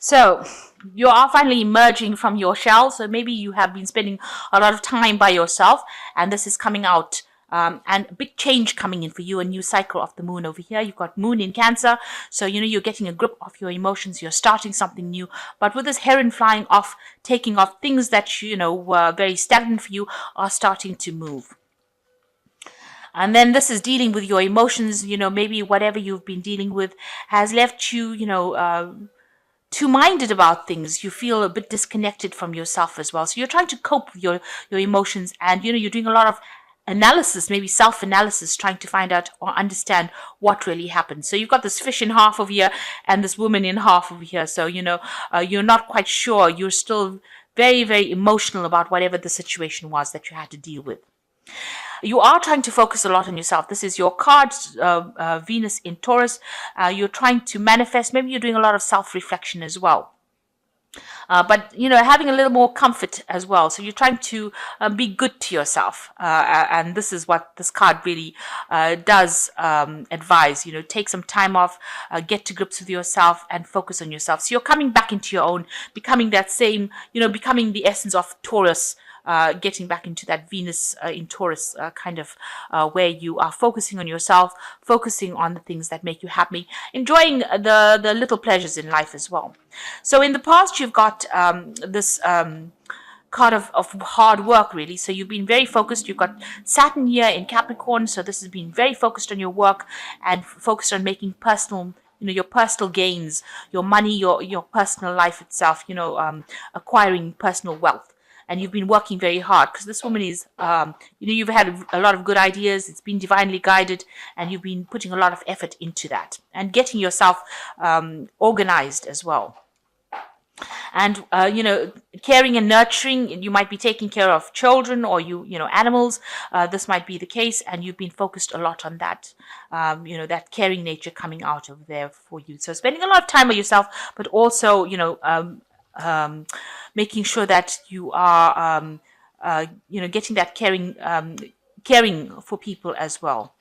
So you are finally emerging from your shell. So maybe you have been spending a lot of time by yourself, and this is coming out. And a big change coming in for you, a new cycle of the moon over here. You've got moon in Cancer. So, you're getting a grip of your emotions. You're starting something new. But with this heron flying off, taking off, things that, were very stagnant for you are starting to move. And then this is dealing with your emotions. Maybe whatever you've been dealing with has left you, too minded about things. You feel a bit disconnected from yourself as well. So you're trying to cope with your emotions, and you're doing a lot of analysis, maybe self-analysis, trying to find out or understand what really happened. So you've got this fish in half over here and this woman in half over here. So you're not quite sure. You're still very, very emotional about whatever the situation was that you had to deal with. You are trying to focus a lot on yourself. This is your card, Venus in Taurus. You're trying to manifest. Maybe you're doing a lot of self-reflection as well. But having a little more comfort as well. So you're trying to be good to yourself, and this is what this card really does advise. Take some time off, get to grips with yourself, and focus on yourself. So you're coming back into your own, becoming that same, becoming the essence of Taurus. Getting back into that Venus in Taurus kind of where you are focusing on yourself, focusing on the things that make you happy, enjoying the little pleasures in life as well. So in the past, you've got this card of hard work, really. So you've been very focused. You've got Saturn here in Capricorn. So this has been very focused on your work and focused on making personal, your personal gains, your money, your personal life itself, acquiring personal wealth. And you've been working very hard because this woman is, you've had a lot of good ideas. It's been divinely guided, and you've been putting a lot of effort into that and getting yourself organized as well. And, caring and nurturing, you might be taking care of children or animals. This might be the case. And you've been focused a lot on that, that caring nature coming out of there for you. So spending a lot of time with yourself, but also, making sure that you are, getting that caring for people as well.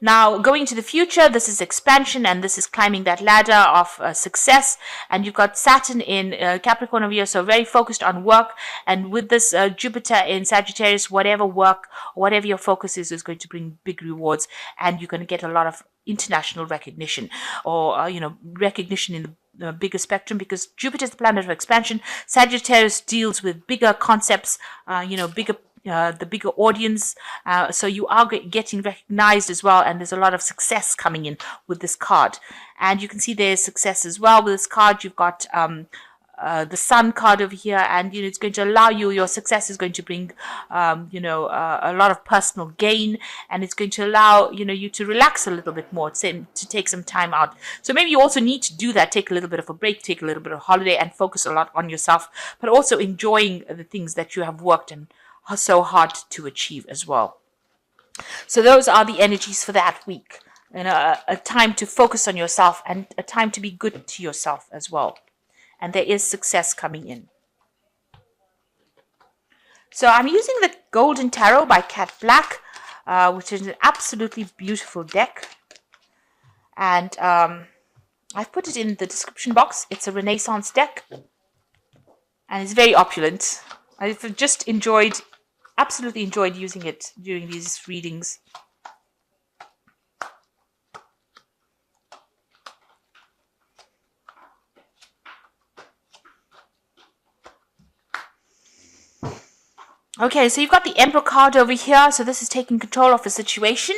Now, going to the future, this is expansion, and this is climbing that ladder of success. And you've got Saturn in Capricorn over here, so very focused on work. And with this Jupiter in Sagittarius, whatever work, whatever your focus is going to bring big rewards, and you're going to get a lot of international recognition, or recognition in the bigger spectrum, because Jupiter is the planet of expansion. Sagittarius deals with bigger concepts, bigger. The bigger audience, so you are getting recognized as well, and there's a lot of success coming in with this card. And you can see there's success as well with this card. You've got the Sun card over here, and it's going to allow your success is going to bring a lot of personal gain, and it's going to allow you to relax a little bit more, to take some time out. So maybe you also need to do that, take a little bit of a break, take a little bit of holiday, and focus a lot on yourself, but also enjoying the things that you have worked and are so hard to achieve as well. So those are the energies for that week. A time to focus on yourself, and a time to be good to yourself as well. And there is success coming in. So I'm using the Golden Tarot by Cat Black, which is an absolutely beautiful deck. And I've put it in the description box. It's a Renaissance deck, and it's very opulent. I've just absolutely enjoyed using it during these readings. Okay, so you've got the Emperor card over here. So this is taking control of the situation.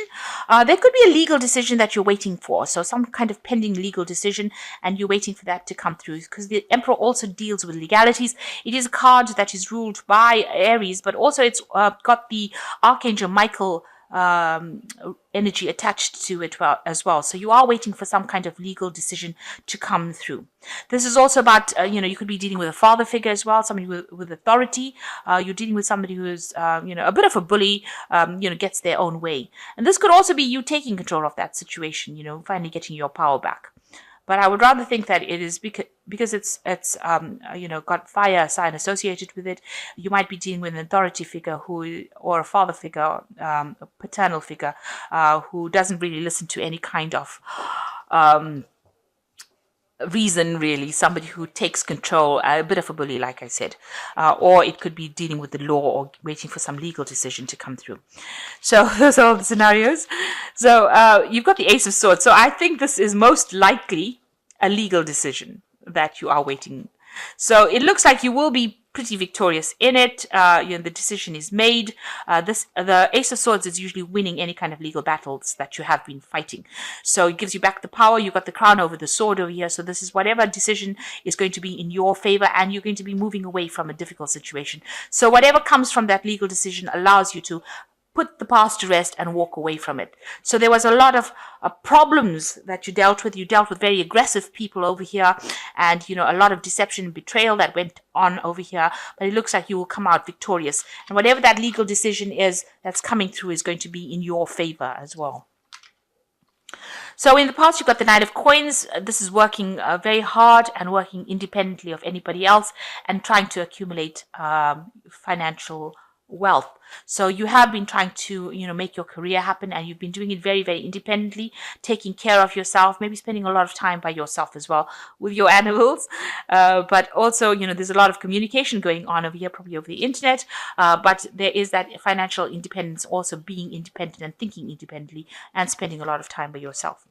There could be a legal decision that you're waiting for. So some kind of pending legal decision, and you're waiting for that to come through, because the Emperor also deals with legalities. It is a card that is ruled by Aries, but also it's got the Archangel Michael energy attached to it as well. So you are waiting for some kind of legal decision to come through. This is also about, you could be dealing with a father figure as well, somebody with authority. You're dealing with somebody who is, a bit of a bully, gets their own way. And this could also be you taking control of that situation, finally getting your power back. But I would rather think that it is because it's got fire sign associated with it. You might be dealing with an authority figure or a father figure, a paternal figure, who doesn't really listen to any kind of reason, really, somebody who takes control, a bit of a bully, like I said, or it could be dealing with the law or waiting for some legal decision to come through. So those are all the scenarios. So you've got the Ace of Swords. So I think this is most likely a legal decision that you are waiting. So it looks like you will be pretty victorious in it. The decision is made. The Ace of Swords is usually winning any kind of legal battles that you have been fighting. So it gives you back the power. You've got the crown over the sword over here. So this is whatever decision is going to be in your favor, and you're going to be moving away from a difficult situation. So whatever comes from that legal decision allows you to put the past to rest and walk away from it. So there was a lot of problems that you dealt with. You dealt with very aggressive people over here, and a lot of deception and betrayal that went on over here. But it looks like you will come out victorious, and whatever that legal decision is that's coming through is going to be in your favor as well. So in the past, you've got the Knight of Coins. This is working very hard and working independently of anybody else and trying to accumulate financial wealth. So you have been trying to make your career happen, and you've been doing it very, very independently, taking care of yourself, maybe spending a lot of time by yourself as well with your animals, but also there's a lot of communication going on over here, probably over the internet, but there is that financial independence, also being independent and thinking independently and spending a lot of time by yourself.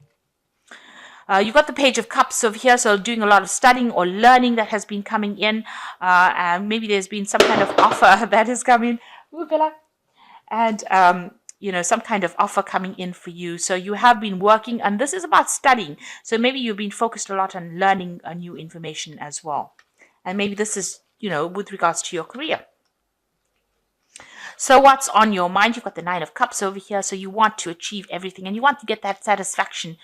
You've got the Page of Cups over here, so doing a lot of studying or learning that has been coming in, and maybe there's been some kind of offer that has come in. Ooh, Bella. And, some kind of offer coming in for you. So you have been working, and this is about studying. So maybe you've been focused a lot on learning new information as well. And maybe this is, with regards to your career. So what's on your mind? You've got the Nine of Cups over here. So you want to achieve everything, and you want to get that satisfaction.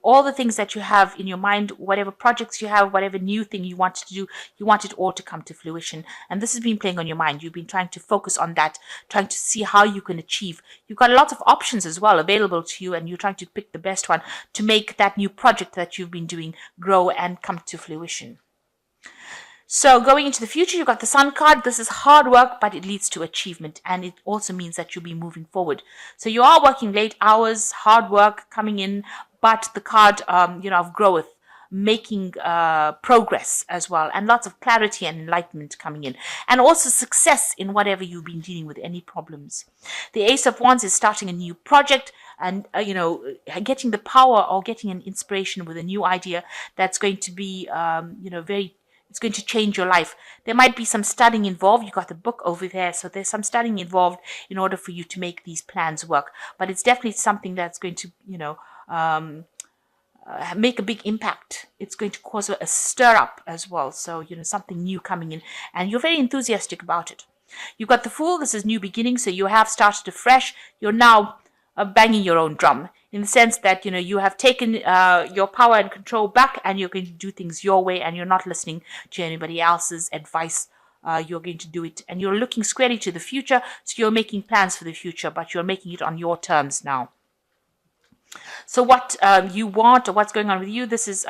All the things that you have in your mind, whatever projects you have, whatever new thing you want to do, you want it all to come to fruition. And this has been playing on your mind. You've been trying to focus on that, trying to see how you can achieve. You've got lots of options as well available to you, and you're trying to pick the best one to make that new project that you've been doing grow and come to fruition. So going into the future, you've got the Sun card. This is hard work, but it leads to achievement, and it also means that you'll be moving forward. So you are working late hours, hard work coming in, but the card, of growth, making progress as well, and lots of clarity and enlightenment coming in, and also success in whatever you've been dealing with, any problems. The Ace of Wands is starting a new project, and getting the power or getting an inspiration with a new idea that's going to be it's going to change your life. There might be some studying involved. You got the book over there, so there's some studying involved in order for you to make these plans work. But it's definitely something that's going to, make a big impact. It's going to cause a stir up as well. So, something new coming in, and you're very enthusiastic about it. You've got the Fool. This is new beginning. So you have started afresh. You're now banging your own drum, in the sense that you have taken your power and control back, and you're going to do things your way, and you're not listening to anybody else's advice. You're going to do it, and you're looking squarely to the future. So you're making plans for the future, but you're making it on your terms now. So what you want, or what's going on with you, this is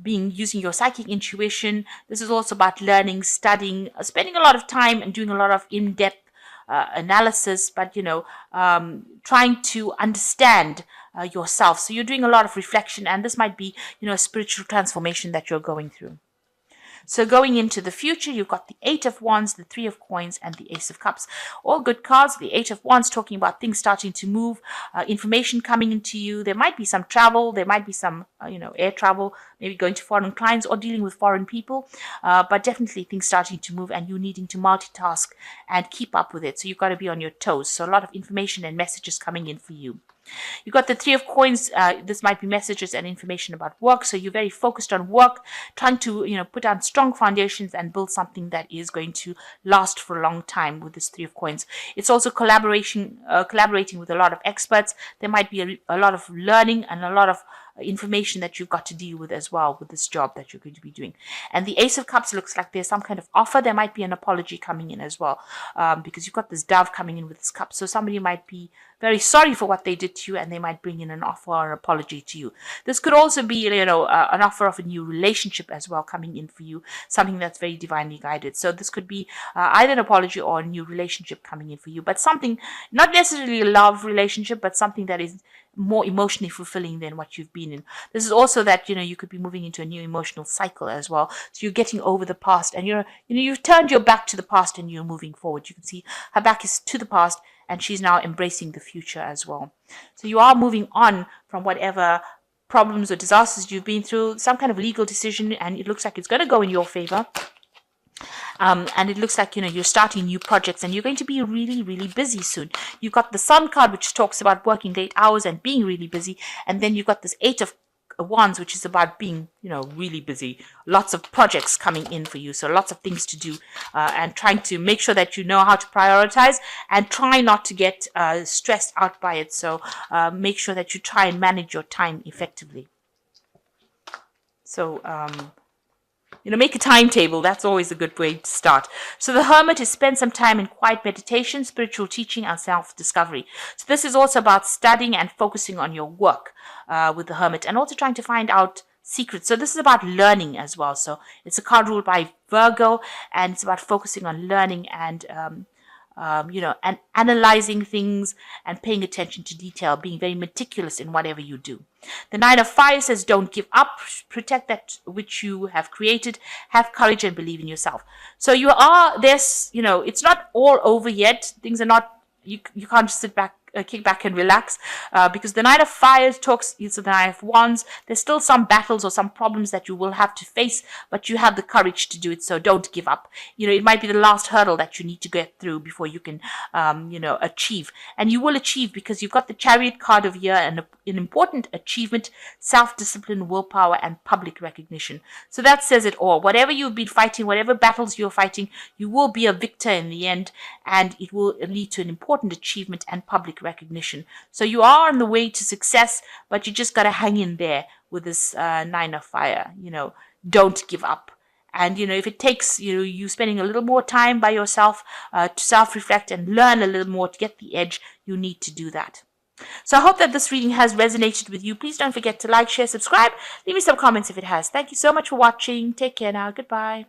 using your psychic intuition. This is also about learning, studying, spending a lot of time and doing a lot of in-depth analysis, but trying to understand yourself. So you're doing a lot of reflection, and this might be a spiritual transformation that you're going through. So going into the future, you've got the Eight of Wands, the Three of Coins, and the Ace of Cups. All good cards. The Eight of Wands talking about things starting to move, information coming into you. There might be some travel. There might be some, air travel, maybe going to foreign clients or dealing with foreign people. But definitely things starting to move, and you needing to multitask and keep up with it. So you've got to be on your toes. So a lot of information and messages coming in for you. You've got the Three of Coins. This might be messages and information about work. So you're very focused on work, trying to, put down strong foundations and build something that is going to last for a long time with this Three of Coins. It's also collaborating with a lot of experts. There might be a lot of learning and a lot of information that you've got to deal with as well with this job that you're going to be doing. And the Ace of Cups looks like there's some kind of offer. There might be an apology coming in as well, because you've got this Dove coming in with this cup. So somebody might be very sorry for what they did to you, and they might bring in an offer or an apology to you. This could also be, an offer of a new relationship as well coming in for you, something that's very divinely guided. So this could be either an apology or a new relationship coming in for you, but something, not necessarily a love relationship, but something that is more emotionally fulfilling than what you've been in. This is also that, you could be moving into a new emotional cycle as well. So you're getting over the past, and you've turned your back to the past and you're moving forward. You can see her back is to the past and she's now embracing the future as well. So you are moving on from whatever problems or disasters you've been through, some kind of legal decision, and it looks like it's going to go in your favor. And it looks like, you're starting new projects and you're going to be really, really busy soon. You've got the Sun card, which talks about working late hours and being really busy. And then you've got this Eight of Wands, which is about being, really busy. Lots of projects coming in for you. So lots of things to do, and trying to make sure that you know how to prioritize and try not to get stressed out by it. So make sure that you try and manage your time effectively. So, make a timetable. That's always a good way to start. So the Hermit is spend some time in quiet meditation, spiritual teaching, and self-discovery. So this is also about studying and focusing on your work with the Hermit, and also trying to find out secrets. So this is about learning as well. So it's a card ruled by Virgo, and it's about focusing on learning and and analyzing things and paying attention to detail, being very meticulous in whatever you do. The Nine of Fire says, don't give up, protect that which you have created, have courage and believe in yourself. So it's not all over yet. Things are not, you can't just sit back, kick back and relax, because the Nine of Fire talks, it's the Nine of Wands. There's still some battles or some problems that you will have to face, but you have the courage to do it, so don't give up. It might be the last hurdle that you need to get through before you can, achieve. And you will achieve, because you've got the Chariot card of here and an important achievement, self-discipline, willpower, and public recognition. So that says it all. Whatever you've been fighting, whatever battles you're fighting, you will be a victor in the end, and it will lead to an important achievement and public recognition. So you are on the way to success, but you just got to hang in there with this Nine of Fire. Don't give up. And, if it takes, you spending a little more time by yourself to self-reflect and learn a little more to get the edge, you need to do that. So I hope that this reading has resonated with you. Please don't forget to like, share, subscribe. Leave me some comments if it has. Thank you so much for watching. Take care now. Goodbye.